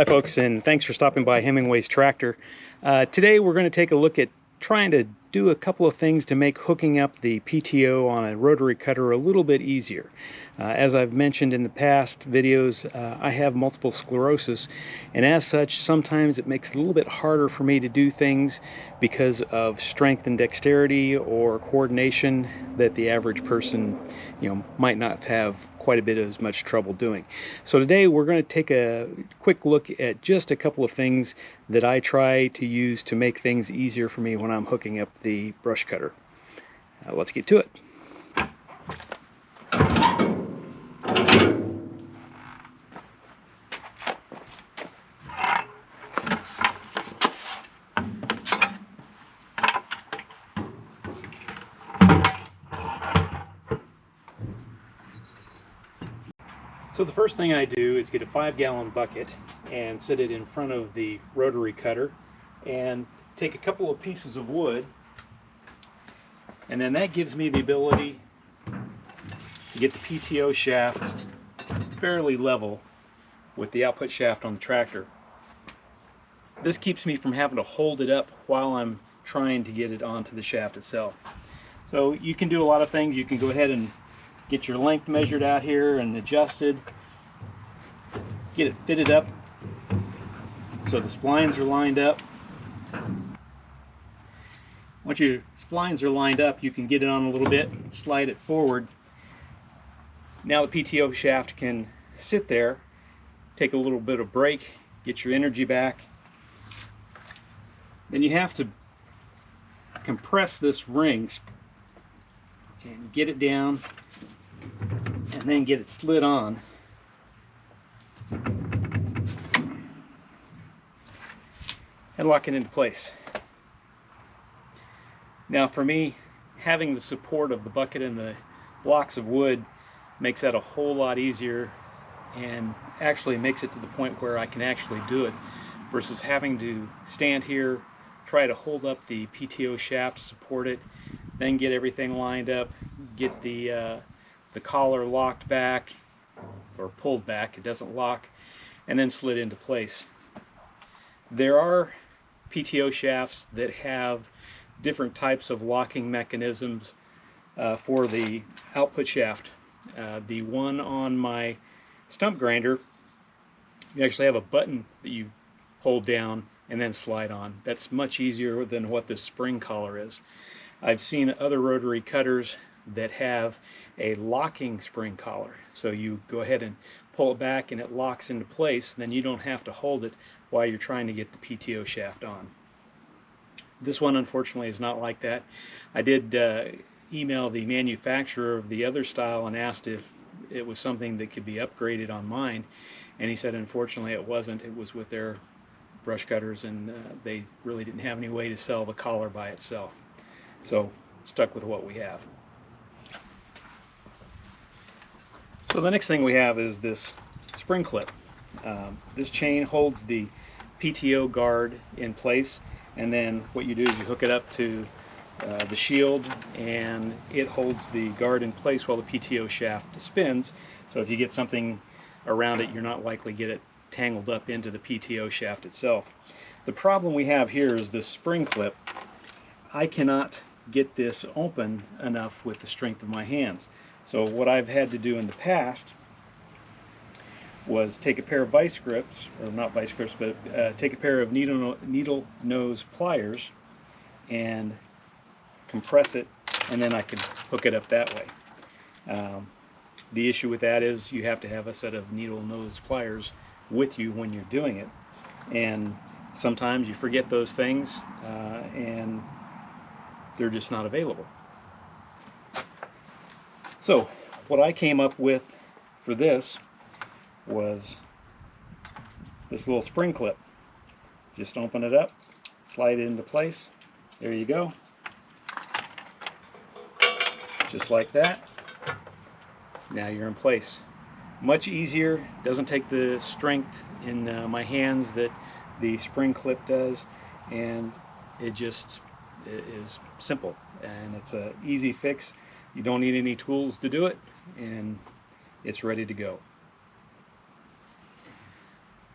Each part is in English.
Hi folks, and thanks for stopping by Hemingway's Tractor. Today we're going to take a look at trying to do a couple of things to make hooking up the PTO on a rotary cutter a little bit easier. As I've mentioned in the past videos, I have multiple sclerosis, and as such sometimes it makes it a little bit harder for me to do things because of strength and dexterity or coordination that the average person might not have quite a bit as much trouble doing. So today we're going to take a quick look at just a couple of things that I try to use to make things easier for me when I'm hooking up the brush cutter. Let's get to it. So the first thing I do is get a 5-gallon bucket and set it in front of the rotary cutter and take a couple of pieces of wood, and then that gives me the ability to get the PTO shaft fairly level with the output shaft on the tractor. This keeps me from having to hold it up while I'm trying to get it onto the shaft itself. So you can do a lot of things. You can go ahead and get your length measured out here and adjusted, get it fitted up so the splines are lined up. Once your splines are lined up, you can get it on a little bit, slide it forward. Now the PTO shaft can sit there, take a little bit of break, get your energy back. Then you have to compress this ring and get it down, and then get it slid on. And lock it into place. Now for me, having the support of the bucket and the blocks of wood makes that a whole lot easier, and actually makes it to the point where I can actually do it, versus having to stand here, try to hold up the PTO shaft to support it, then get everything lined up, get the collar locked back or pulled back, it doesn't lock, and then slid into place. There are PTO shafts that have different types of locking mechanisms for the output shaft. The one on my stump grinder, you actually have a button that you hold down and then slide on. That's much easier than what this spring collar is. I've seen other rotary cutters that have a locking spring collar, so you go ahead and pull it back and it locks into place, then you don't have to hold it while you're trying to get the PTO shaft on. This one unfortunately is not like that. I did email the manufacturer of the other style and asked if it was something that could be upgraded on mine, and he said unfortunately it wasn't. It was with their brush cutters, and they really didn't have any way to sell the collar by itself, so stuck with what we have. So the next thing we have is this spring clip. This chain holds the PTO guard in place, and then what you do is you hook it up to the shield, and it holds the guard in place while the PTO shaft spins. So if you get something around it, you're not likely to get it tangled up into the PTO shaft itself. The problem we have here is this spring clip. I cannot get this open enough with the strength of my hands. So what I've had to do in the past was take a pair of vice grips, or not vice grips, but take a pair of needle nose pliers and compress it, and then I can hook it up that way. The issue with that is you have to have a set of needle nose pliers with you when you're doing it, and sometimes you forget those things and they're just not available. So what I came up with for this was this little spring clip. Just open it up, slide it into place, there you go, just like that. Now you're in place. Much easier, doesn't take the strength in my hands that the spring clip does, and it just is simple, and it's an easy fix. You don't need any tools to do it, and it's ready to go.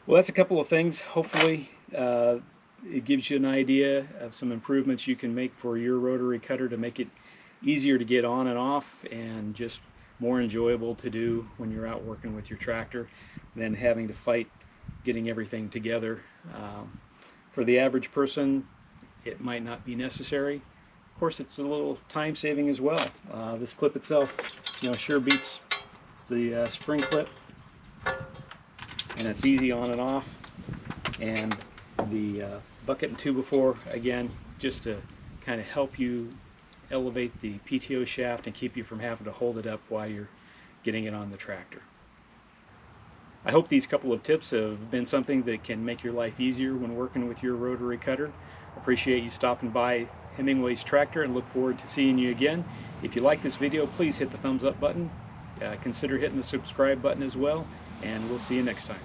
Well, that's a couple of things. Hopefully it gives you an idea of some improvements you can make for your rotary cutter to make it easier to get on and off and just more enjoyable to do when you're out working with your tractor than having to fight getting everything together. For the average person, it might not be necessary. Of course, it's a little time saving as well. This clip itself, sure beats the spring clip, and it's easy on and off. And the bucket and 2x4, again, just to kind of help you elevate the PTO shaft and keep you from having to hold it up while you're getting it on the tractor. I hope these couple of tips have been something that can make your life easier when working with your rotary cutter. Appreciate you stopping by Hemingway's Tractor and look forward to seeing you again. If you like this video, please hit the thumbs up button. Consider hitting the subscribe button as well, and we'll see you next time.